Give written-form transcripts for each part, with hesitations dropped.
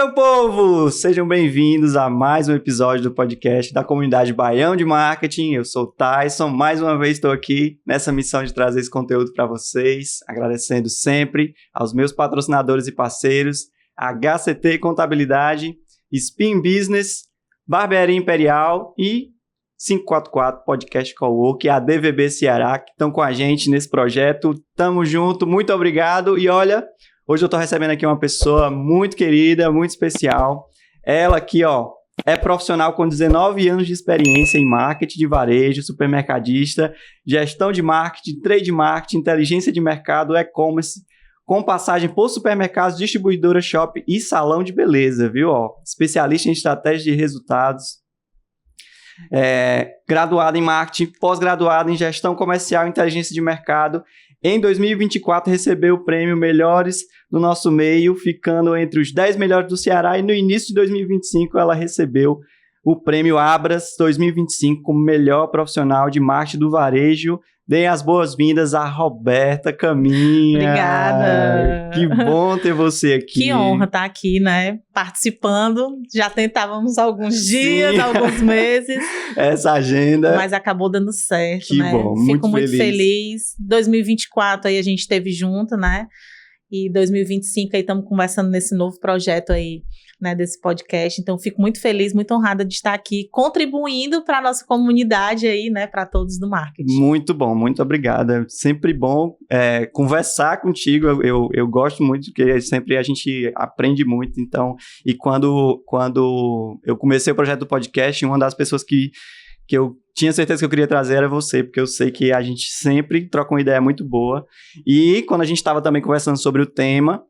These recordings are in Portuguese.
meu povo! Sejam bem-vindos a mais um episódio do podcast da comunidade Baião de Marketing. Eu sou o Tyson, mais uma vez estou aqui nessa missão de trazer esse conteúdo para vocês, agradecendo sempre aos meus patrocinadores e parceiros, HCT Contabilidade, Spin Business, Barbearia Imperial e 544 Podcast Cowork e a DVB Ceará, que estão com a gente nesse projeto. Tamo junto, muito obrigado. E olha, hoje eu tô recebendo aqui uma pessoa muito querida, muito especial. Ela aqui, ó, é profissional com 19 anos de experiência em marketing de varejo, supermercadista, gestão de marketing, trade marketing, inteligência de mercado, e-commerce, com passagem por supermercados, distribuidora, shopping e salão de beleza, viu? Ó, especialista em estratégia de resultados, graduado em marketing, pós-graduado em gestão comercial e inteligência de mercado. Em 2024 recebeu o prêmio Melhores do nosso meio, ficando entre os 10 melhores do Ceará, e no início de 2025 ela recebeu o prêmio Abras 2025 como melhor profissional de marketing do varejo. Deem as boas-vindas a Roberta Caminha. Obrigada. Que bom ter você aqui. Que honra estar aqui, né? Participando. Já tentávamos há alguns dias, alguns meses. Essa agenda. Mas acabou dando certo, que né? Bom, Fico muito feliz. 2024 aí a gente esteve junto, né? E 2025 aí estamos conversando nesse novo projeto aí, né, desse podcast. Então, fico muito feliz, muito honrada de estar aqui contribuindo para a nossa comunidade aí, né, para todos do marketing. Muito bom, muito obrigada. Sempre bom conversar contigo. Eu gosto muito, porque sempre a gente aprende muito. Então, e quando eu comecei o projeto do podcast, uma das pessoas que eu tinha certeza que eu queria trazer era você, porque eu sei que a gente sempre troca uma ideia muito boa. E quando a gente estava também conversando sobre o tema,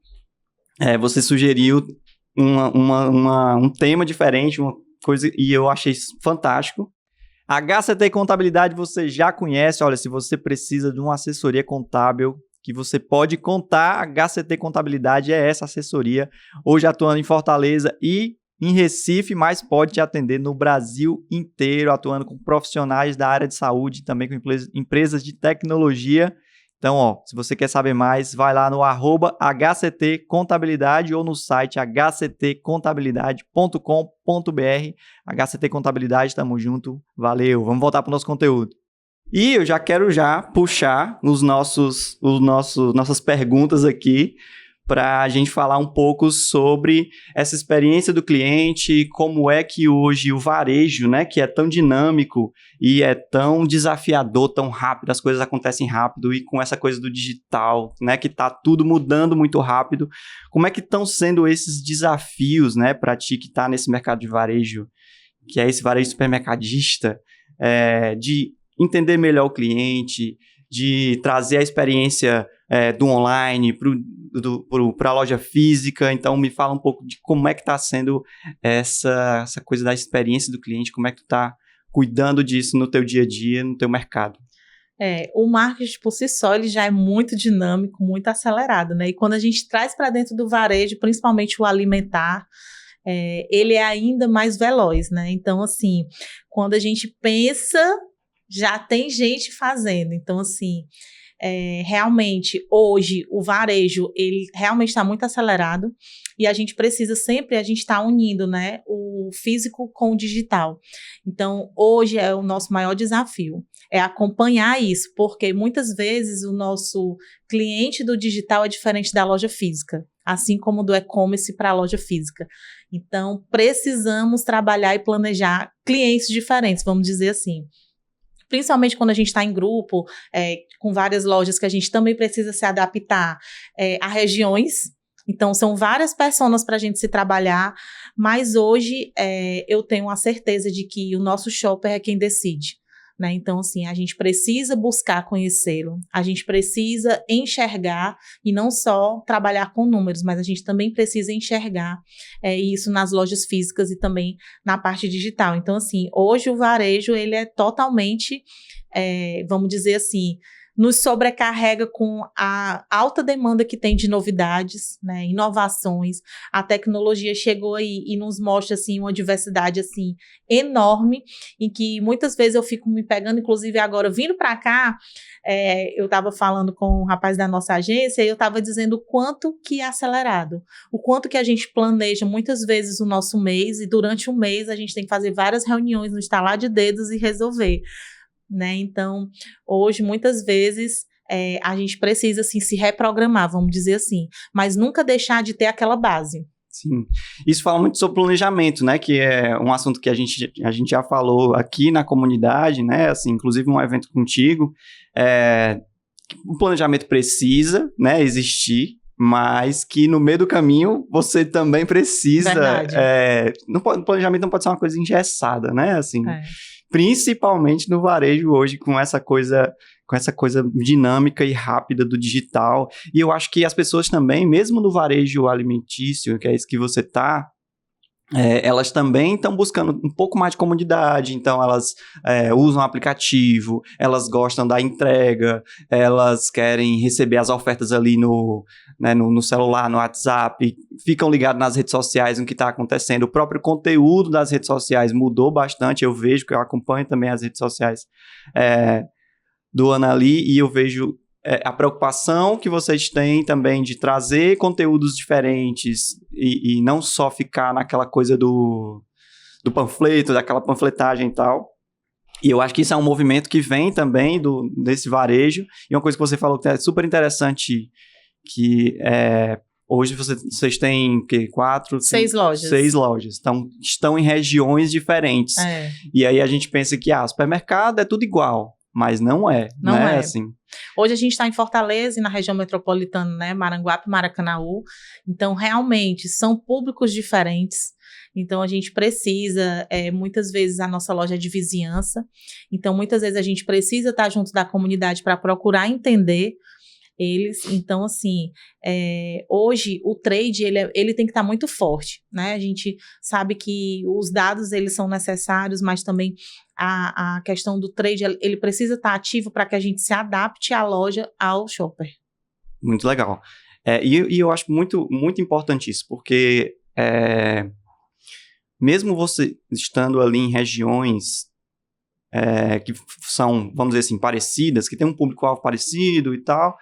você sugeriu um tema diferente, uma coisa, e eu achei fantástico. A HCT Contabilidade você já conhece. Olha, se você precisa de uma assessoria contábil que você pode contar, a HCT Contabilidade é essa assessoria, hoje atuando em Fortaleza e em Recife, mas pode te atender no Brasil inteiro, atuando com profissionais da área de saúde, também com empresas de tecnologia. Então, ó, se você quer saber mais, vai lá no @HCT Contabilidade ou no site hctcontabilidade.com.br. HCT Contabilidade, tamo junto, valeu, vamos voltar para o nosso conteúdo. E eu já quero puxar nossas perguntas aqui, para a gente falar um pouco sobre essa experiência do cliente, como é que hoje o varejo, né, que é tão dinâmico e é tão desafiador, tão rápido, as coisas acontecem rápido, e com essa coisa do digital, né, que está tudo mudando muito rápido, como é que estão sendo esses desafios, né, para ti que está nesse mercado de varejo, que é esse varejo supermercadista, de entender melhor o cliente, de trazer a experiência do online para a loja física. Então, me fala um pouco de como é que está sendo essa coisa da experiência do cliente, como é que tu está cuidando disso no teu dia a dia, no teu mercado. O marketing por si só, ele já é muito dinâmico, muito acelerado, né? E quando a gente traz para dentro do varejo, principalmente o alimentar, ele é ainda mais veloz, né? Então, assim, quando a gente pensa, já tem gente fazendo. Então, assim, realmente, hoje, o varejo, ele realmente está muito acelerado, e a gente precisa sempre, a gente está unindo, né, o físico com o digital. Então, hoje é o nosso maior desafio, é acompanhar isso, porque muitas vezes o nosso cliente do digital é diferente da loja física, assim como do e-commerce para a loja física. Então, precisamos trabalhar e planejar clientes diferentes, vamos dizer assim. Principalmente quando a gente está em grupo, com várias lojas, que a gente também precisa se adaptar a regiões. Então, são várias personas para a gente se trabalhar, mas hoje eu tenho a certeza de que o nosso shopper é quem decide, né? Então, assim, a gente precisa buscar conhecê-lo, a gente precisa enxergar e não só trabalhar com números, mas a gente também precisa enxergar isso nas lojas físicas e também na parte digital. Então, assim, hoje o varejo, ele é totalmente, vamos dizer assim, nos sobrecarrega com a alta demanda que tem de novidades, né, inovações. A tecnologia chegou aí e nos mostra assim uma diversidade assim enorme, em que muitas vezes eu fico me pegando, inclusive agora vindo para cá, eu estava falando com um rapaz da nossa agência e eu estava dizendo o quanto que é acelerado, o quanto que a gente planeja muitas vezes o nosso mês e durante um mês a gente tem que fazer várias reuniões no estalar de dedos e resolver, né? Então, hoje, muitas vezes, a gente precisa, assim, se reprogramar, vamos dizer assim, mas nunca deixar de ter aquela base. Sim. Isso fala muito sobre planejamento, né? Que é um assunto que a gente já falou aqui na comunidade, né? Assim, inclusive um evento contigo. O planejamento precisa, né, existir, mas que no meio do caminho você também precisa... O planejamento não pode ser uma coisa engessada, né? Assim... Principalmente no varejo hoje, com essa coisa dinâmica e rápida do digital. E eu acho que as pessoas também, mesmo no varejo alimentício, que é isso que você está, elas também estão buscando um pouco mais de comodidade, então elas usam o aplicativo, elas gostam da entrega, elas querem receber as ofertas ali no celular, no WhatsApp, ficam ligados nas redes sociais no que está acontecendo. O próprio conteúdo das redes sociais mudou bastante, eu vejo, que eu acompanho também as redes sociais do Anali, e eu vejo a preocupação que vocês têm também de trazer conteúdos diferentes e não só ficar naquela coisa do panfleto, daquela panfletagem e tal. E eu acho que isso é um movimento que vem também desse varejo. E uma coisa que você falou que é super interessante, que hoje vocês têm que 6 lojas. 6 lojas. Então, estão em regiões diferentes. E aí a gente pensa que supermercado é tudo igual. Mas não é. Não é. Assim. Hoje a gente está em Fortaleza e na região metropolitana, né? Maranguape e Maracanaú. Então, realmente, são públicos diferentes. Então, a gente precisa, muitas vezes, a nossa loja é de vizinhança. Então, muitas vezes, a gente precisa estar junto da comunidade para procurar entender eles. Então, assim, hoje o trade, ele tem que estar muito forte, né? A gente sabe que os dados, eles são necessários, mas também a questão do trade, ele precisa estar ativo para que a gente se adapte à loja, ao shopper. Muito legal. E eu acho muito, muito importante isso, porque mesmo você estando ali em regiões que são, vamos dizer assim, parecidas, que tem um público-alvo parecido e tal,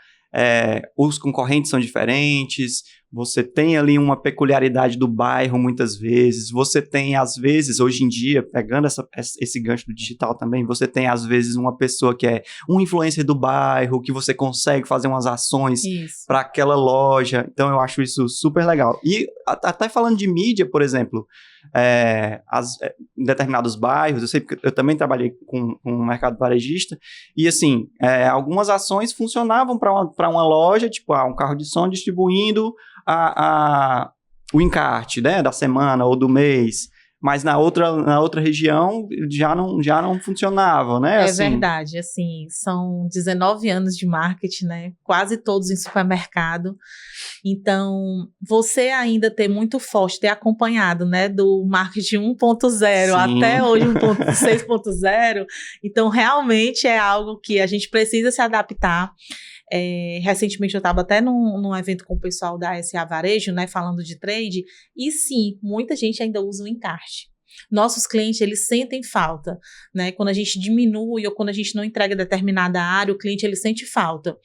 os concorrentes são diferentes, você tem ali uma peculiaridade do bairro muitas vezes, você tem às vezes, hoje em dia, pegando esse gancho do digital também, você tem às vezes uma pessoa que é um influencer do bairro, que você consegue fazer umas ações para aquela loja, então eu acho isso super legal. E até falando de mídia, por exemplo, em determinados bairros, eu sei porque eu também trabalhei com o mercado varejista, e assim, algumas ações funcionavam para uma loja, tipo um carro de som distribuindo o encarte, né, da semana ou do mês, mas na outra região já não funcionava, né? Assim. Verdade, assim, são 19 anos de marketing, né? Quase todos em supermercado. Então, você ainda ter muito forte, ter acompanhado, né, do marketing 1.0 até hoje 6.0, então realmente é algo que a gente precisa se adaptar. Recentemente eu estava até num evento com o pessoal da SA Varejo, né, falando de trade, e sim, muita gente ainda usa o encarte. Nossos clientes, eles sentem falta, né, quando a gente diminui ou quando a gente não entrega determinada área, o cliente, ele sente falta.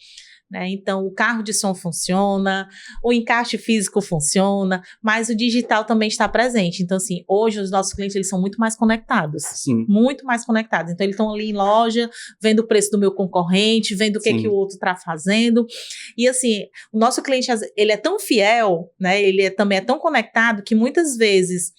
Né? Então, o carro de som funciona, o encarte físico funciona, mas o digital também está presente. Então, assim, hoje os nossos clientes, eles são muito mais conectados. Sim. Muito mais conectados. Então, eles estão ali em loja, vendo o preço do meu concorrente, vendo o que o outro está fazendo. E, assim, o nosso cliente, ele é tão fiel, né? Ele também é tão conectado que muitas vezes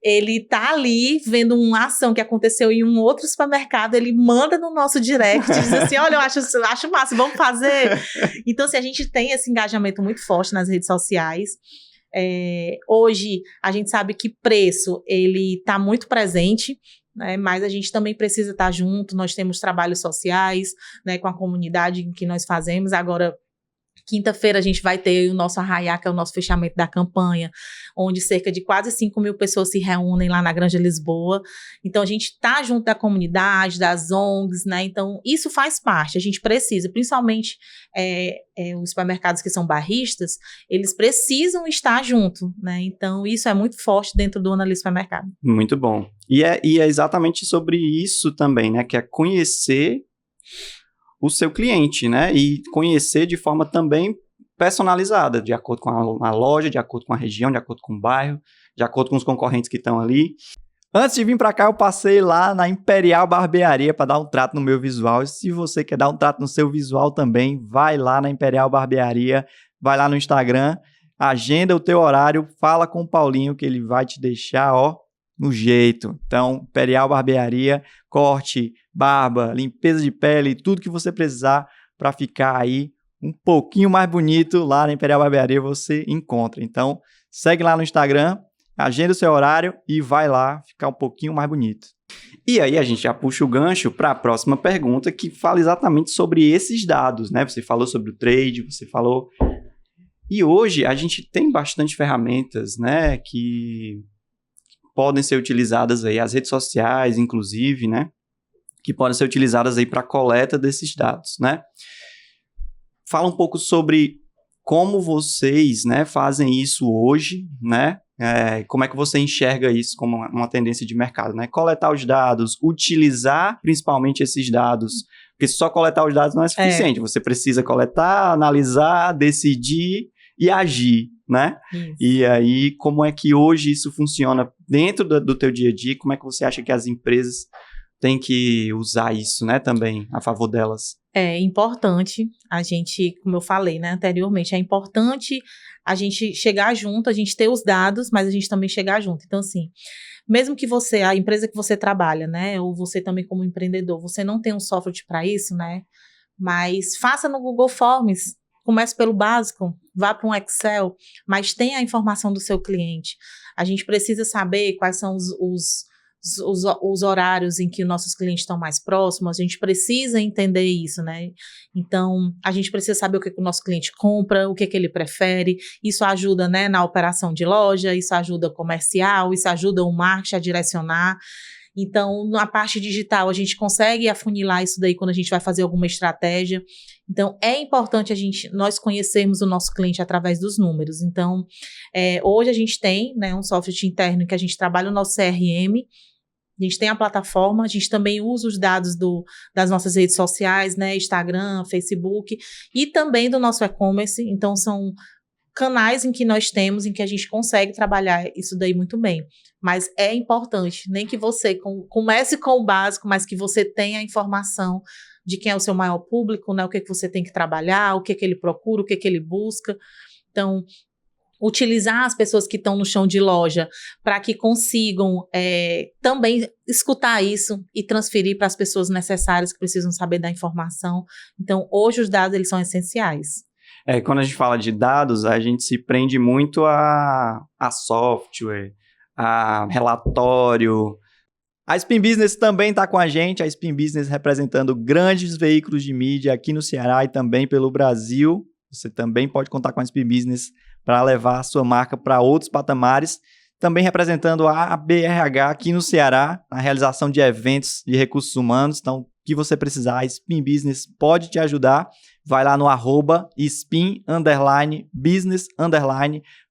ele tá ali vendo uma ação que aconteceu em um outro supermercado, ele manda no nosso direct, diz assim, olha, eu acho massa, vamos fazer. Então, assim, a gente tem esse engajamento muito forte nas redes sociais. Hoje, a gente sabe que preço, ele tá muito presente, né, mas a gente também precisa estar junto, nós temos trabalhos sociais, né, com a comunidade em que nós fazemos. Agora, Quinta-feira a gente vai ter o nosso arraiá, que é o nosso fechamento da campanha, onde cerca de quase 5.000 pessoas se reúnem lá na Granja Lisboa. Então, a gente está junto da comunidade, das ONGs, né? Então, isso faz parte. A gente precisa, principalmente os supermercados que são barristas, eles precisam estar junto, né? Então, isso é muito forte dentro do Analista Supermercado. Muito bom. E é exatamente sobre isso também, né? Que é conhecer o seu cliente, né? E conhecer de forma também personalizada, de acordo com a loja, de acordo com a região, de acordo com o bairro, de acordo com os concorrentes que estão ali. Antes de vir para cá, eu passei lá na Imperial Barbearia para dar um trato no meu visual. E se você quer dar um trato no seu visual também, vai lá na Imperial Barbearia, vai lá no Instagram, agenda o teu horário, fala com o Paulinho que ele vai te deixar, ó, no jeito. Então, Imperial Barbearia, corte, barba, limpeza de pele, tudo que você precisar para ficar aí um pouquinho mais bonito, lá na Imperial Barbearia você encontra. Então, segue lá no Instagram, agenda o seu horário e vai lá ficar um pouquinho mais bonito. E aí a gente já puxa o gancho para a próxima pergunta, que fala exatamente sobre esses dados, né? Você falou sobre o trade, você falou... E hoje a gente tem bastante ferramentas, né, que podem ser utilizadas aí, as redes sociais, inclusive, né, que podem ser utilizadas aí para a coleta desses dados, né? Fala um pouco sobre como vocês, né, fazem isso hoje, né? Como é que você enxerga isso como uma tendência de mercado, né? Coletar os dados, utilizar principalmente esses dados, porque só coletar os dados não é suficiente. Você precisa coletar, analisar, decidir e agir, né? Isso. E aí, como é que hoje isso funciona dentro do teu dia a dia? Como é que você acha que as empresas têm que usar isso, né, também, a favor delas? É importante a gente, como eu falei, né, anteriormente, é importante a gente chegar junto, a gente ter os dados, mas a gente também chegar junto. Então, assim, mesmo que você, a empresa que você trabalha, né, ou você também como empreendedor, você não tem um software para isso, né, mas faça no Google Forms, comece pelo básico, vá para um Excel, mas tenha a informação do seu cliente. A gente precisa saber quais são os horários em que nossos clientes estão mais próximos, a gente precisa entender isso, né? Então, a gente precisa saber o que o nosso cliente compra, o que ele prefere, isso ajuda, né, na operação de loja, isso ajuda o comercial, isso ajuda o marketing a direcionar. Então, na parte digital, a gente consegue afunilar isso daí quando a gente vai fazer alguma estratégia. Então, é importante nós conhecermos o nosso cliente através dos números. Então, hoje a gente tem, né, um software interno que a gente trabalha o nosso CRM, a gente tem a plataforma, a gente também usa os dados das nossas redes sociais, né, Instagram, Facebook, e também do nosso e-commerce. Então, são canais em que nós temos, em que a gente consegue trabalhar isso daí muito bem. Mas é importante, nem que você comece com o básico, mas que você tenha a informação de quem é o seu maior público, né, o que você tem que trabalhar, o que ele procura, o que ele busca. Então, utilizar as pessoas que estão no chão de loja para que consigam também escutar isso e transferir para as pessoas necessárias que precisam saber da informação. Então, hoje os dados eles são essenciais. Quando a gente fala de dados, a gente se prende muito a software, a relatório. A Spin Business também está com a gente, a Spin Business representando grandes veículos de mídia aqui no Ceará e também pelo Brasil. Você também pode contar com a Spin Business para levar a sua marca para outros patamares. Também representando a BRH aqui no Ceará, na realização de eventos de recursos humanos. Então, o que você precisar, a Spin Business pode te ajudar. Vai lá no @spin_business_.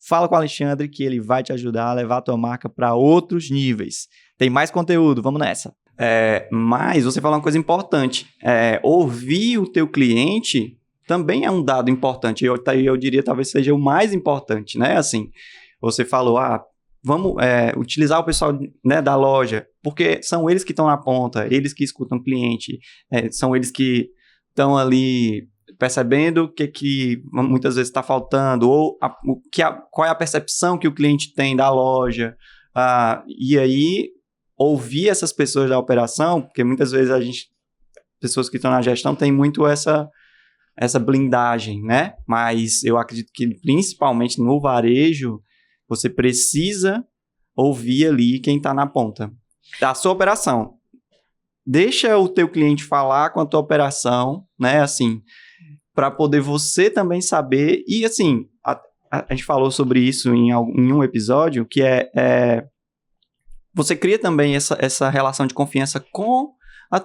Fala com o Alexandre que ele vai te ajudar a levar a tua marca para outros níveis. Tem mais conteúdo, vamos nessa. Mas você falou uma coisa importante. Ouvir o teu cliente também é um dado importante. Eu diria talvez seja o mais importante, né? Assim, você falou, vamos utilizar o pessoal, né, da loja, porque são eles que estão na ponta, eles que escutam o cliente, são eles que estão ali percebendo o que muitas vezes está faltando, ou qual é a percepção que o cliente tem da loja, e aí ouvir essas pessoas da operação, porque muitas vezes pessoas que estão na gestão têm muito essa blindagem, né? Mas eu acredito que principalmente no varejo, você precisa ouvir ali quem está na ponta da sua operação. Deixa o teu cliente falar com a tua operação, né? Assim, para poder você também saber, e assim, a gente falou sobre isso em um episódio, que você cria também essa relação de confiança com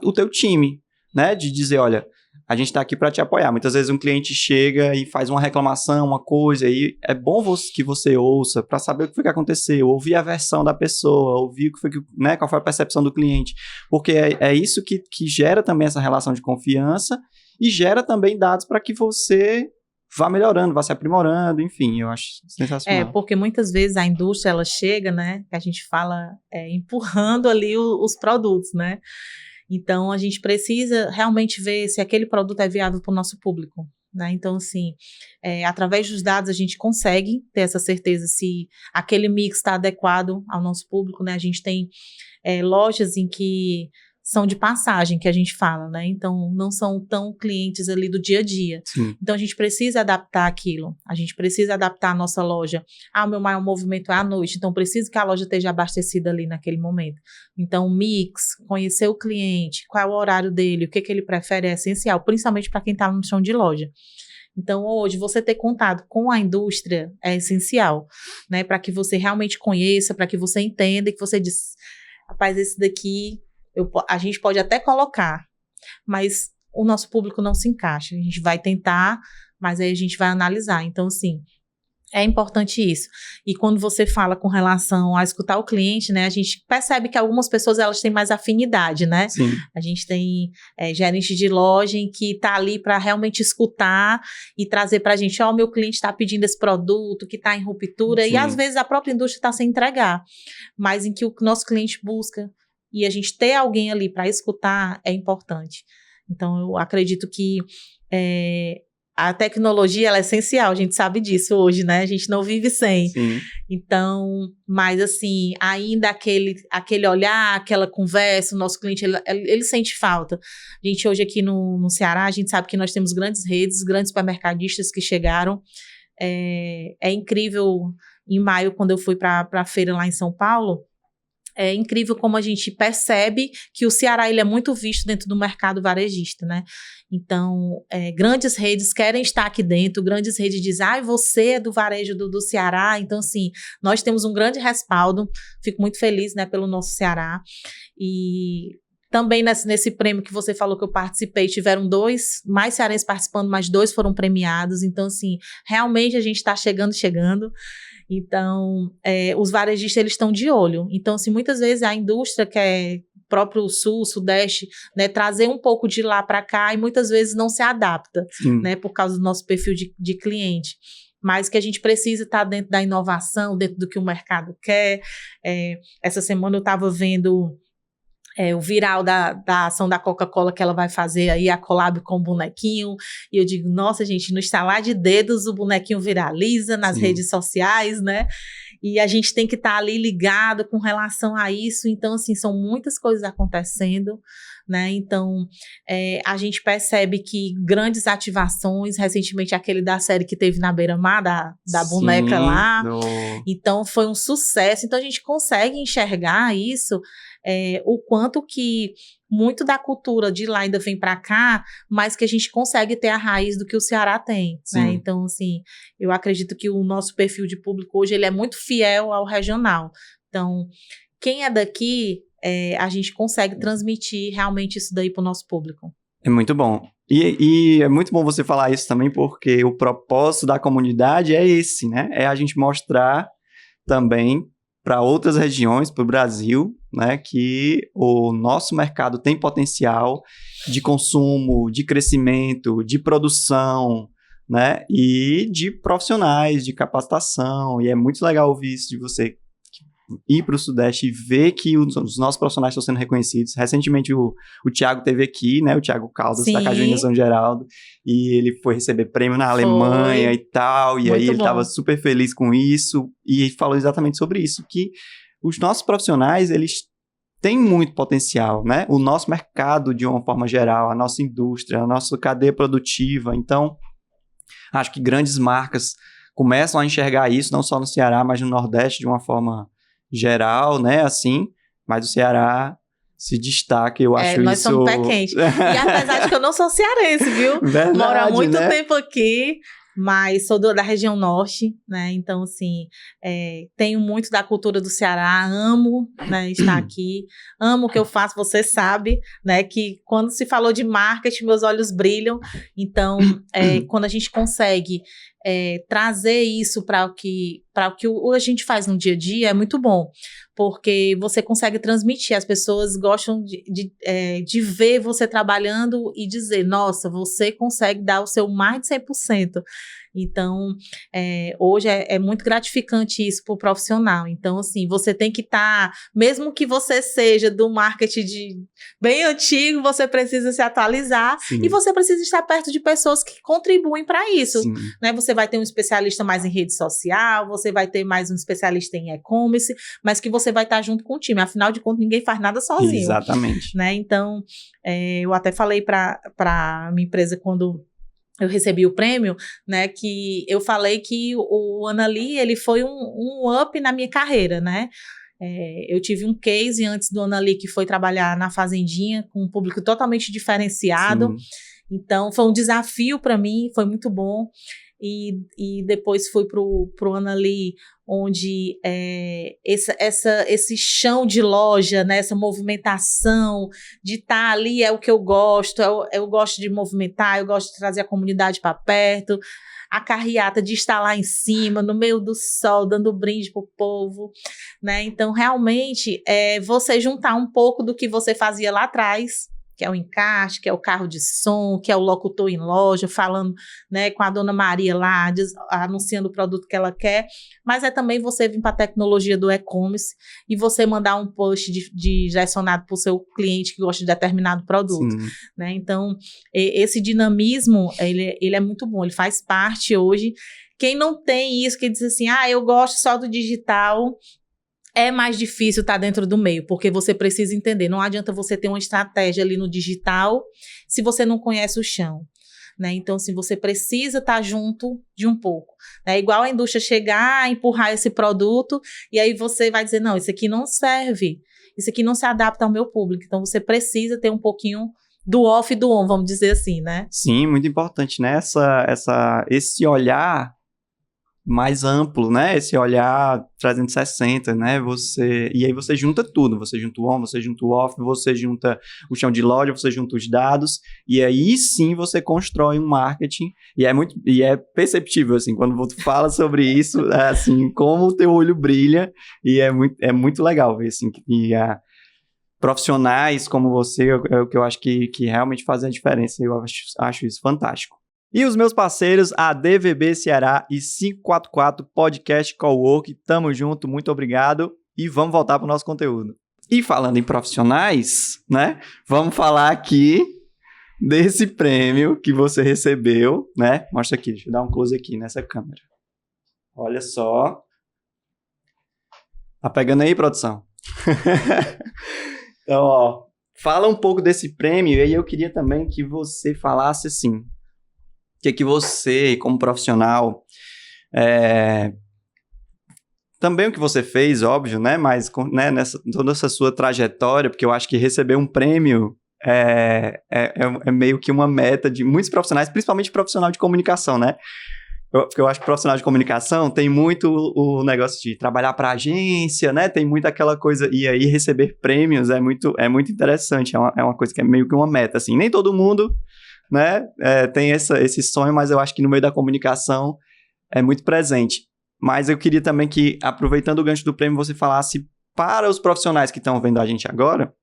o teu time, né? De dizer, olha, a gente está aqui para te apoiar. Muitas vezes um cliente chega e faz uma reclamação, uma coisa, e é bom que você ouça para saber o que foi que aconteceu, ouvir a versão da pessoa, ouvir o que foi né, qual foi a percepção do cliente. Porque é isso que gera também essa relação de confiança e gera também dados para que você vá melhorando, vá se aprimorando, enfim, eu acho sensacional. Porque muitas vezes a indústria, ela chega, né, que a gente fala, empurrando ali os produtos, né? Então, a gente precisa realmente ver se aquele produto é viável para o nosso público, né? Então, assim, através dos dados a gente consegue ter essa certeza se aquele mix está adequado ao nosso público, né? A gente tem lojas em que são de passagem, que a gente fala, né? Então, não são tão clientes ali do dia a dia. Sim. Então, a gente precisa adaptar aquilo. A gente precisa adaptar a nossa loja. O meu maior movimento é à noite, então preciso que a loja esteja abastecida ali naquele momento. Então, mix, conhecer o cliente, qual é o horário dele, o que ele prefere é essencial, principalmente para quem está no chão de loja. Então, hoje, você ter contato com a indústria é essencial, né? Para que você realmente conheça, para que você entenda e que você diz, rapaz, esse daqui a gente pode até colocar, mas o nosso público não se encaixa. A gente vai tentar, mas aí a gente vai analisar. Então, assim, é importante isso. E quando você fala com relação a escutar o cliente, né, a gente percebe que algumas pessoas, elas têm mais afinidade, né? Sim. A gente tem gerente de loja que está ali para realmente escutar e trazer para a gente, meu cliente está pedindo esse produto, que está em ruptura, Sim. e às vezes a própria indústria está sem entregar, mas em que o nosso cliente busca e a gente ter alguém ali para escutar é importante. Então, eu acredito que a tecnologia ela é essencial, a gente sabe disso hoje, né? A gente não vive sem. Sim. Então, mas assim, ainda aquele olhar, aquela conversa, o nosso cliente, ele sente falta. A gente hoje aqui no Ceará, a gente sabe que nós temos grandes redes, grandes supermercadistas que chegaram. É incrível, em maio, quando eu fui para a feira lá em São Paulo, é incrível como a gente percebe que o Ceará ele é muito visto dentro do mercado varejista, né? Então, grandes redes querem estar aqui dentro, grandes redes dizem, você é do varejo do Ceará. Então, assim, nós temos um grande respaldo, fico muito feliz, né, pelo nosso Ceará. E também nesse prêmio que você falou que eu participei, tiveram mais cearenses participando, mas 2 foram premiados. Então, assim, realmente a gente está chegando. Então, os varejistas, eles estão de olho. Então, assim, muitas vezes a indústria quer, próprio Sul, Sudeste, né, trazer um pouco de lá para cá e muitas vezes não se adapta, né, por causa do nosso perfil de cliente. Mas que a gente precisa estar dentro da inovação, dentro do que o mercado quer. Essa semana eu estava vendo o viral da ação da Coca-Cola que ela vai fazer aí, a collab com o bonequinho, e eu digo, nossa gente, no estalar de dedos o bonequinho viraliza nas redes sociais, né, e a gente tem que estar ali ligado com relação a isso. Então, assim, são muitas coisas acontecendo, né, então a gente percebe que grandes ativações, recentemente aquele da série que teve na Beira-Mar, da boneca lá, então foi um sucesso. Então a gente consegue enxergar isso, o quanto que muito da cultura de lá ainda vem para cá, mas que a gente consegue ter a raiz do que o Ceará tem, né? Então, assim, eu acredito que o nosso perfil de público hoje ele é muito fiel ao regional. Então, quem é daqui, a gente consegue transmitir realmente isso daí para o nosso público. É muito bom. E é muito bom você falar isso também, porque o propósito da comunidade é esse, né? É a gente mostrar também para outras regiões, para o Brasil, né, que o nosso mercado tem potencial de consumo, de crescimento, de produção, né, e de profissionais, de capacitação. E é muito legal ouvir isso de você ir para o Sudeste e ver que os nossos profissionais estão sendo reconhecidos. Recentemente o Thiago esteve aqui, né, o Thiago Caldas, da Cajuína São Geraldo, e ele foi receber prêmio na Alemanha e tal, e muito aí ele estava super feliz com isso, e falou exatamente sobre isso, que os nossos profissionais, eles têm muito potencial, né, o nosso mercado de uma forma geral, a nossa indústria, a nossa cadeia produtiva. Então, acho que grandes marcas começam a enxergar isso, não só no Ceará, mas no Nordeste de uma forma geral, né, assim, mas o Ceará se destaca, eu acho nós isso... somos pé quente. E apesar de que eu não sou cearense, viu? Verdade, moro há muito né? tempo aqui, mas sou da região norte, né? Então, assim, tenho muito da cultura do Ceará, amo, né, estar aqui, amo o que eu faço, você sabe, né, que quando se falou de marketing, meus olhos brilham. Então, quando a gente consegue trazer isso para o que a gente faz no dia a dia, é muito bom, porque você consegue transmitir, as pessoas gostam de ver você trabalhando e dizer, nossa, você consegue dar o seu mais de 100%. Então, hoje é muito gratificante isso para o profissional. Então, assim, você tem que estar, mesmo que você seja do marketing bem antigo, você precisa se atualizar. Sim. E você precisa estar perto de pessoas que contribuem para isso. Né? Você vai ter um especialista mais em rede social, você vai ter mais um especialista em e-commerce, mas que você vai estar junto com o time. Afinal de contas, ninguém faz nada sozinho. Exatamente. Né? Então, eu até falei para a minha empresa quando eu recebi o prêmio, né, que eu falei que o Anali, ele foi um up na minha carreira, né, eu tive um case antes do Anali que foi trabalhar na Fazendinha com um público totalmente diferenciado. Sim. Então foi um desafio para mim, foi muito bom. E depois fui pro Anali, onde esse chão de loja, né, essa movimentação de estar ali é o que eu gosto, eu gosto de movimentar, eu gosto de trazer a comunidade para perto, a carreata de estar lá em cima, no meio do sol, dando brinde pro povo, né? Então, realmente, você juntar um pouco do que você fazia lá atrás, que é o encarte, que é o carro de som, que é o locutor em loja, falando, né, com a dona Maria lá, anunciando o produto que ela quer, mas também você vir para a tecnologia do e-commerce e você mandar um post direcionado para o seu cliente que gosta de determinado produto. Né? Então, esse dinamismo, ele é muito bom, ele faz parte hoje. Quem não tem isso, que diz assim, eu gosto só do digital, é mais difícil estar dentro do meio, porque você precisa entender, não adianta você ter uma estratégia ali no digital se você não conhece o chão, né? Então, assim, você precisa estar junto de um pouco, né? Igual a indústria chegar, empurrar esse produto, e aí você vai dizer, não, isso aqui não serve, isso aqui não se adapta ao meu público, então você precisa ter um pouquinho do off e do on, vamos dizer assim, né? Sim, muito importante, né? Esse olhar mais amplo, né? Esse olhar 360, né? E aí você junta tudo, você junta o on, você junta o off, você junta o chão de loja, você junta os dados, e aí sim você constrói um marketing, e é perceptível, assim, quando você fala sobre isso, assim, como o teu olho brilha, e é muito legal ver, assim, que profissionais como você, é o que eu acho que realmente fazem a diferença, eu acho isso fantástico. E os meus parceiros, a DVB Ceará e 544 Podcast Cowork, tamo junto, muito obrigado e vamos voltar pro nosso conteúdo. E falando em profissionais, né, vamos falar aqui desse prêmio que você recebeu, né, mostra aqui, deixa eu dar um close aqui nessa câmera. Olha só. Tá pegando aí, produção? Então, ó, fala um pouco desse prêmio e aí eu queria também que você falasse assim, que você, como profissional, também o que você fez, óbvio, né? Mas né, toda essa sua trajetória, porque eu acho que receber um prêmio é meio que uma meta de muitos profissionais, principalmente profissional de comunicação, né? Porque eu acho que profissional de comunicação tem muito o negócio de trabalhar para agência, né? Tem muito aquela coisa, e aí receber prêmios é muito interessante, é uma coisa que é meio que uma meta, assim. Nem todo mundo, né, tem esse sonho, mas eu acho que no meio da comunicação é muito presente. Mas eu queria também que, aproveitando o gancho do prêmio, você falasse para os profissionais que estão vendo a gente agora,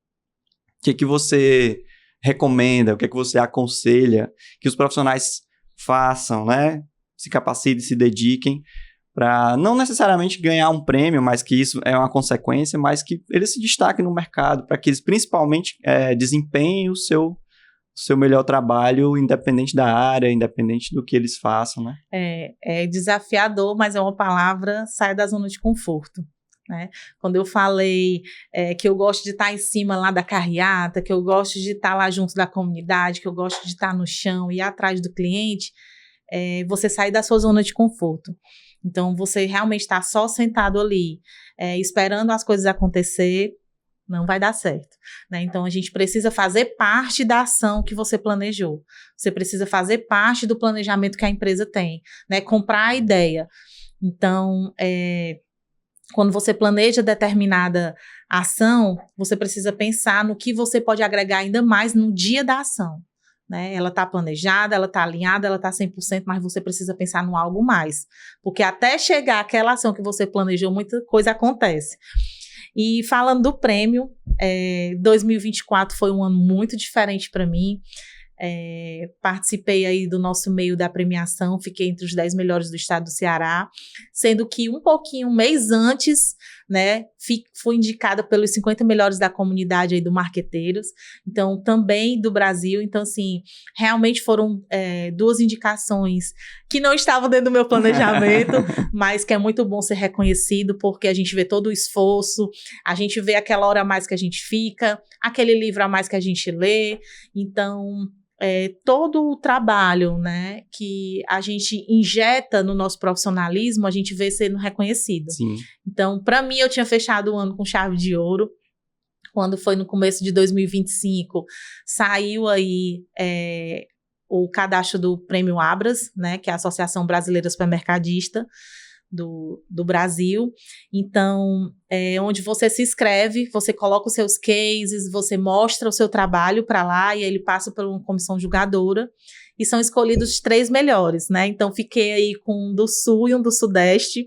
o que você recomenda, o que você aconselha que os profissionais façam, né, se capacitem, se dediquem para não necessariamente ganhar um prêmio, mas que isso é uma consequência, mas que eles se destaquem no mercado, para que eles principalmente desempenhem o seu melhor trabalho, independente da área, independente do que eles façam, né? É desafiador, mas é uma palavra, sai da zona de conforto, né? Quando eu falei que eu gosto de estar em cima lá da carreata, que eu gosto de estar lá junto da comunidade, que eu gosto de estar no chão e ir atrás do cliente, você sai da sua zona de conforto. Então, você realmente está só sentado ali, esperando as coisas acontecer, não vai dar certo, né? Então, a gente precisa fazer parte da ação que você planejou. Você precisa fazer parte do planejamento que a empresa tem, né? Comprar a ideia. Então, quando você planeja determinada ação, você precisa pensar no que você pode agregar ainda mais no dia da ação, né? Ela está planejada, ela está alinhada, ela está 100%, mas você precisa pensar no algo mais. Porque até chegar àquela ação que você planejou, muita coisa acontece. E falando do prêmio, 2024 foi um ano muito diferente para mim. Participei aí do nosso meio da premiação, fiquei entre os 10 melhores do estado do Ceará, sendo que um mês antes, né, fui indicada pelos 50 melhores da comunidade aí do Marqueteiros, então também do Brasil. Então, assim, realmente foram 2 indicações que não estavam dentro do meu planejamento, mas que é muito bom ser reconhecido, porque a gente vê todo o esforço, a gente vê aquela hora a mais que a gente fica, aquele livro a mais que a gente lê. Então, todo o trabalho, né, que a gente injeta no nosso profissionalismo, a gente vê sendo reconhecido. Sim. Então, para mim, eu tinha fechado o ano com chave de ouro. Quando foi no começo de 2025, saiu aí o cadastro do Prêmio Abras, né, que é a Associação Brasileira Supermercadista do Brasil. Então, onde você se inscreve, você coloca os seus cases, você mostra o seu trabalho para lá, e aí ele passa por uma comissão julgadora, e são escolhidos os 3 melhores, né? Então, fiquei aí com um do Sul e um do Sudeste,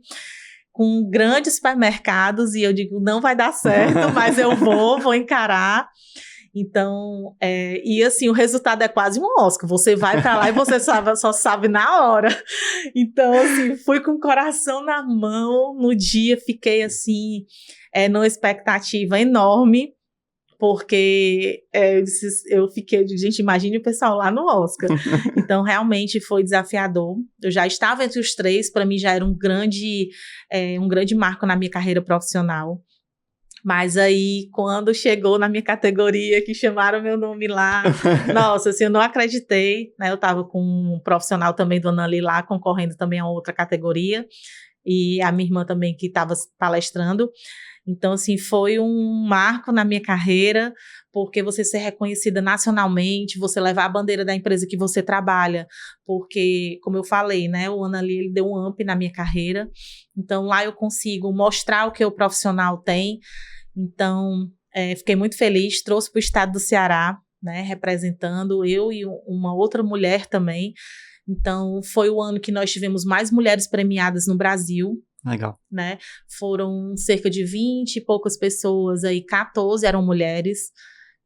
com grandes supermercados, e eu digo, não vai dar certo, mas eu vou encarar. Então, e assim, o resultado é quase um Oscar. Você vai para lá e você só sabe na hora. Então, assim, fui com o coração na mão. No dia, fiquei assim, numa expectativa enorme, porque eu fiquei, gente, imagine o pessoal lá no Oscar. Então, realmente foi desafiador. Eu já estava entre os 3, para mim já era um grande marco na minha carreira profissional. Mas aí, quando chegou na minha categoria, que chamaram meu nome lá, nossa, assim, eu não acreditei, né? Eu estava com um profissional também do Anali lá, concorrendo também a outra categoria, e a minha irmã também que estava palestrando. Então, assim, foi um marco na minha carreira, porque você ser reconhecida nacionalmente, você levar a bandeira da empresa que você trabalha, porque, como eu falei, né, o Anali, ele deu um up na minha carreira. Então, lá eu consigo mostrar o que o profissional tem. Então, fiquei muito feliz, trouxe para o estado do Ceará, né, representando eu e uma outra mulher também. Então, foi o ano que nós tivemos mais mulheres premiadas no Brasil. Legal. Né? Foram cerca de 20 e poucas pessoas, aí 14 eram mulheres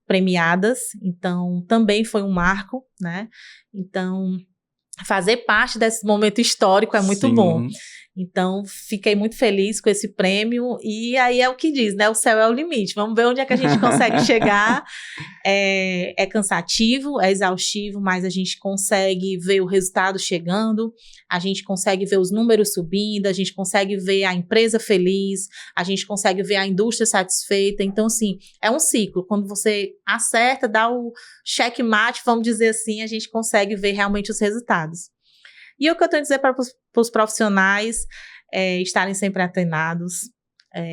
premiadas, então também foi um marco, né? Então, fazer parte desse momento histórico é muito bom. Então, fiquei muito feliz com esse prêmio, e aí é o que diz, né? O céu é o limite. Vamos ver onde é que a gente consegue chegar. É cansativo, é exaustivo, mas a gente consegue ver o resultado chegando, a gente consegue ver os números subindo, a gente consegue ver a empresa feliz, a gente consegue ver a indústria satisfeita. Então, assim, é um ciclo. Quando você acerta, dá o checkmate, vamos dizer assim, a gente consegue ver realmente os resultados. E o que eu tenho a dizer para os profissionais estarem sempre atenados,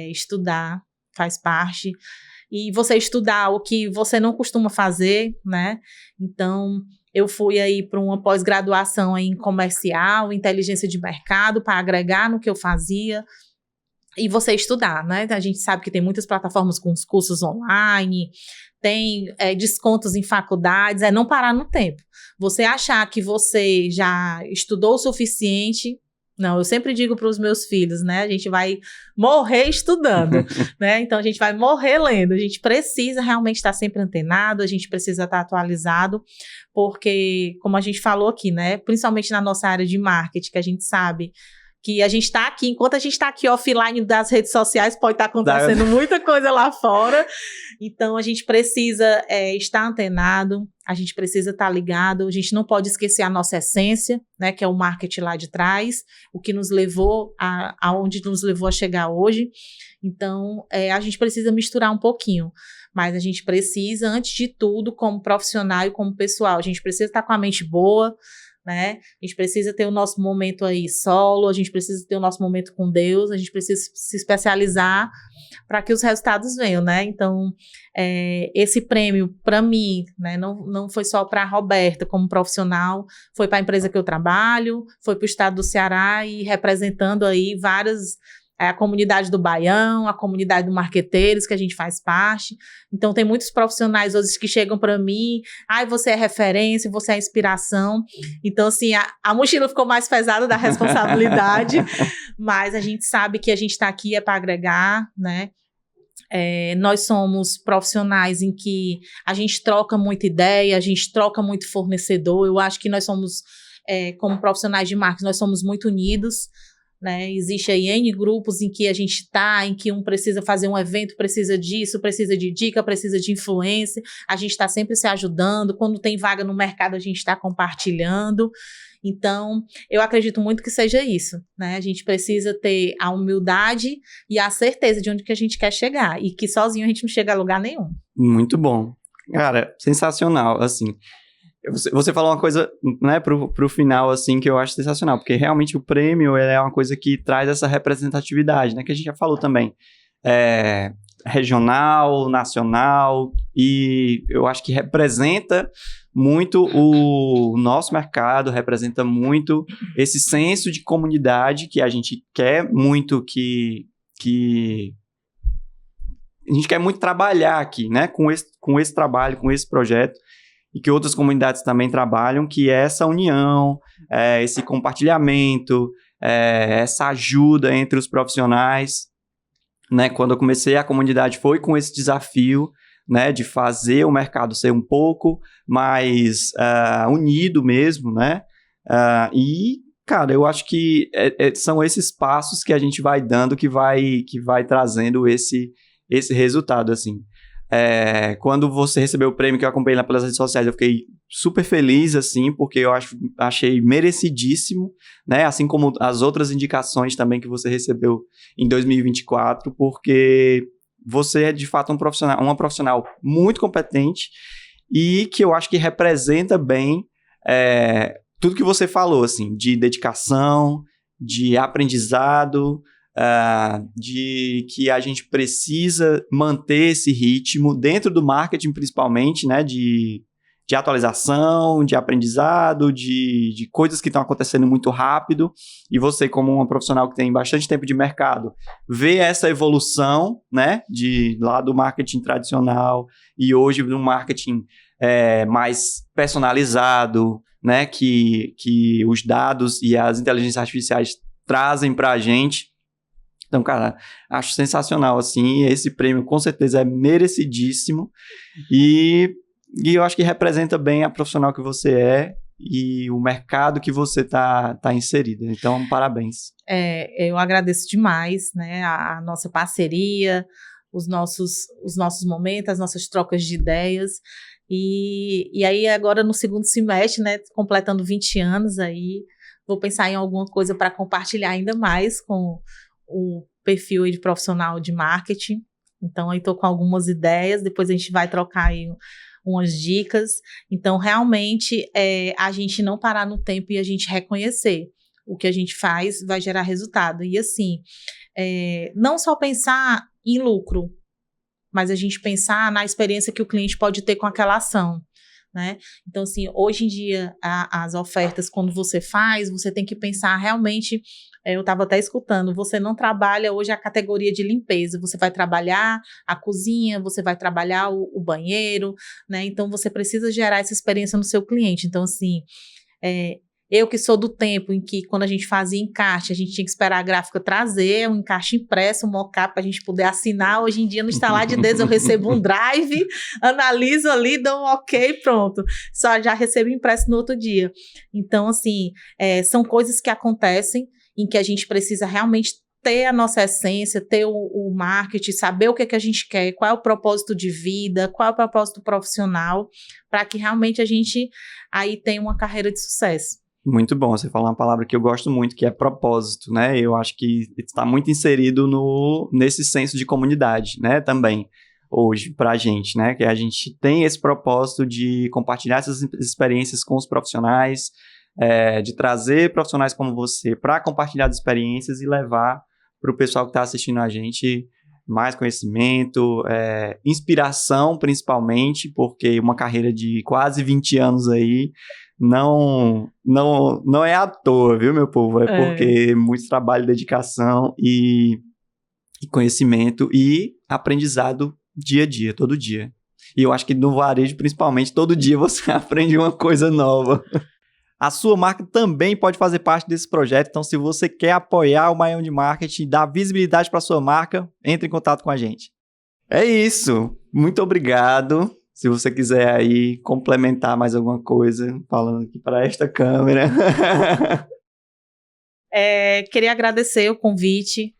estudar faz parte, e você estudar o que você não costuma fazer, né? Então, eu fui aí para uma pós-graduação em comercial, inteligência de mercado, para agregar no que eu fazia, e você estudar, né? A gente sabe que tem muitas plataformas com os cursos online, tem descontos em faculdades, não parar no tempo. Você achar que você já estudou o suficiente, não, eu sempre digo para os meus filhos, né? A gente vai morrer estudando, né? Então, a gente vai morrer lendo. A gente precisa realmente estar sempre antenado, a gente precisa estar atualizado, porque, como a gente falou aqui, né? Principalmente na nossa área de marketing, que a gente sabe que a gente está aqui, enquanto a gente está aqui offline das redes sociais, pode estar acontecendo muita coisa lá fora. Então, a gente precisa estar antenado, a gente precisa estar ligado, a gente não pode esquecer a nossa essência, né, que é o marketing lá de trás, o que nos levou aonde nos levou a chegar hoje. Então, a gente precisa misturar um pouquinho, mas a gente precisa, antes de tudo, como profissional e como pessoal, a gente precisa estar com a mente boa, né? A gente precisa ter o nosso momento aí solo, a gente precisa ter o nosso momento com Deus, a gente precisa se especializar para que os resultados venham, né? Então, esse prêmio, para mim, né, não foi só para a Roberta como profissional, foi para a empresa que eu trabalho, foi para o estado do Ceará e representando aí a comunidade do Baião, a comunidade do Marqueteiros, que a gente faz parte. Então, tem muitos profissionais hoje que chegam para mim, você é referência, você é inspiração. Então, assim, a mochila ficou mais pesada da responsabilidade, mas a gente sabe que a gente está aqui para agregar, né? Nós somos profissionais em que a gente troca muita ideia, a gente troca muito fornecedor. Eu acho que nós somos, como profissionais de marketing, nós somos muito unidos, né? Existe aí N grupos em que a gente está, em que um precisa fazer um evento, precisa disso, precisa de dica, precisa de influência. A gente está sempre se ajudando. Quando tem vaga no mercado, a gente está compartilhando. Então, eu acredito muito que seja isso, né? A gente precisa ter a humildade e a certeza de onde que a gente quer chegar e que sozinho a gente não chega a lugar nenhum. Muito bom. Cara, sensacional, assim. Você falou uma coisa, né, pro final, assim, que eu acho sensacional, porque realmente o prêmio é uma coisa que traz essa representatividade, né, que a gente já falou também, regional, nacional, e eu acho que representa muito o nosso mercado, representa muito esse senso de comunidade que a gente quer muito a gente quer muito trabalhar aqui, né, com esse trabalho, com esse projeto, e que outras comunidades também trabalham, que é essa união, esse compartilhamento, essa ajuda entre os profissionais, né? Quando eu comecei, a comunidade foi com esse desafio, né, de fazer o mercado ser um pouco mais unido mesmo, né? E, cara, eu acho que são esses passos que a gente vai dando que vai trazendo esse resultado, assim. Quando você recebeu o prêmio que eu acompanhei lá pelas redes sociais, eu fiquei super feliz, assim, porque eu achei merecidíssimo, né, assim como as outras indicações também que você recebeu em 2024, porque você é de fato uma profissional muito competente e que eu acho que representa bem tudo que você falou, assim, de dedicação, de aprendizado, de que a gente precisa manter esse ritmo dentro do marketing, principalmente, né, de atualização, de aprendizado, de coisas que estão acontecendo muito rápido, e você, como uma profissional que tem bastante tempo de mercado, vê essa evolução, né, lá do marketing tradicional e hoje no marketing mais personalizado, né, que os dados e as inteligências artificiais trazem para a gente. Então, cara, acho sensacional, assim, esse prêmio com certeza é merecidíssimo e eu acho que representa bem a profissional que você é e o mercado que você tá inserido. Então, parabéns. Eu agradeço demais, né, a nossa parceria, os nossos momentos, as nossas trocas de ideias. E aí, agora no segundo semestre, né, completando 20 anos aí, vou pensar em alguma coisa para compartilhar ainda mais com o perfil aí de profissional de marketing. Então, aí estou com algumas ideias, depois a gente vai trocar aí umas dicas. Então, realmente, a gente não parar no tempo e a gente reconhecer o que a gente faz vai gerar resultado. E assim, não só pensar em lucro, mas a gente pensar na experiência que o cliente pode ter com aquela ação, né? Então, assim, hoje em dia, as ofertas, quando você faz, você tem que pensar realmente. Eu estava até escutando, você não trabalha hoje a categoria de limpeza, você vai trabalhar a cozinha, você vai trabalhar o banheiro, né? Então, você precisa gerar essa experiência no seu cliente. Então, assim, eu que sou do tempo em que, quando a gente fazia encarte, a gente tinha que esperar a gráfica trazer um encarte impresso, um mock-up, para a gente poder assinar. Hoje em dia, no instalar de dedos, eu recebo um drive, analiso ali, dou um ok, pronto. Só já recebo impresso no outro dia. Então, assim, são coisas que acontecem, em que a gente precisa realmente ter a nossa essência, ter o marketing, saber o que a gente quer, qual é o propósito de vida, qual é o propósito profissional, para que realmente a gente aí tenha uma carreira de sucesso. Muito bom, você falou uma palavra que eu gosto muito, que é propósito, né? Eu acho que está muito inserido nesse senso de comunidade, né? Também, hoje, para a gente, né? Que a gente tem esse propósito de compartilhar essas experiências com os profissionais, de trazer profissionais como você para compartilhar experiências e levar para o pessoal que está assistindo a gente mais conhecimento, inspiração principalmente, porque uma carreira de quase 20 anos aí não é à toa, viu, meu povo? É porque muito trabalho, dedicação e conhecimento e aprendizado dia a dia, todo dia. E eu acho que no varejo, principalmente, todo dia você aprende uma coisa nova. A sua marca também pode fazer parte desse projeto, então se você quer apoiar o Miami de Marketing, dar visibilidade para a sua marca, entre em contato com a gente. É isso, muito obrigado. Se você quiser aí complementar mais alguma coisa, falando aqui para esta câmera. Queria agradecer o convite.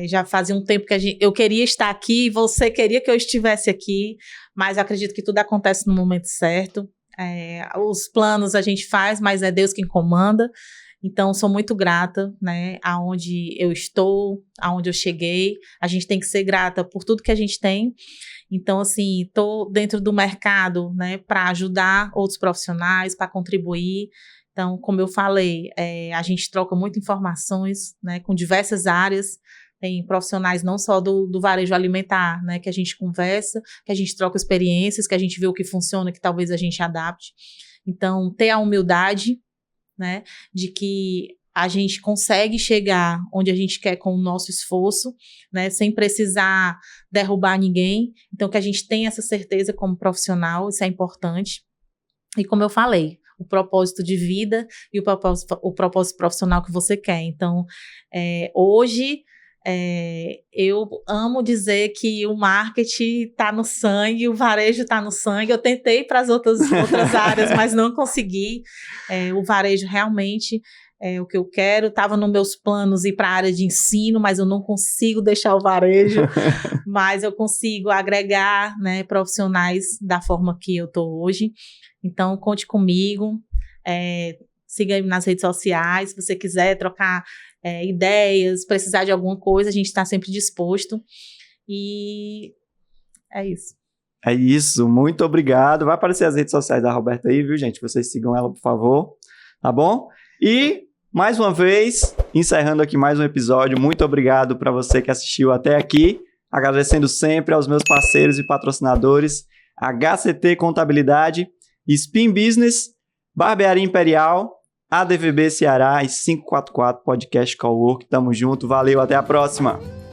Já fazia um tempo que eu queria estar aqui, você queria que eu estivesse aqui, mas eu acredito que tudo acontece no momento certo. Os planos a gente faz, mas é Deus quem comanda. Então, sou muito grata, né, aonde eu estou, aonde eu cheguei. A gente tem que ser grata por tudo que a gente tem. Então, assim, estou dentro do mercado, né, para ajudar outros profissionais, para contribuir. Então, como eu falei, a gente troca muitas informações, né, com diversas áreas. Tem profissionais não só do varejo alimentar, né, que a gente conversa, que a gente troca experiências, que a gente vê o que funciona, que talvez a gente adapte. Então, ter a humildade, né, de que a gente consegue chegar onde a gente quer com o nosso esforço, né, sem precisar derrubar ninguém. Então, que a gente tenha essa certeza como profissional, isso é importante. E como eu falei, o propósito de vida e o propósito profissional que você quer. Então, hoje... eu amo dizer que o marketing está no sangue, o varejo está no sangue. Eu tentei para as outras áreas, mas não consegui. O varejo realmente é o que eu quero. Estava nos meus planos ir para a área de ensino, mas eu não consigo deixar o varejo. Mas eu consigo agregar, né, profissionais da forma que eu estou hoje. Então, conte comigo. Siga-me nas redes sociais. Se você quiser trocar ideias, precisar de alguma coisa, a gente está sempre disposto. E é isso. É isso, muito obrigado. Vai aparecer as redes sociais da Roberta aí, viu, gente? Vocês sigam ela, por favor, tá bom? E, mais uma vez, encerrando aqui mais um episódio, muito obrigado para você que assistiu até aqui. Agradecendo sempre aos meus parceiros e patrocinadores, HCT Contabilidade, Spin Business, Barbearia Imperial, ADVB Ceará e 544 Podcast Cowork. Tamo junto, valeu, até a próxima!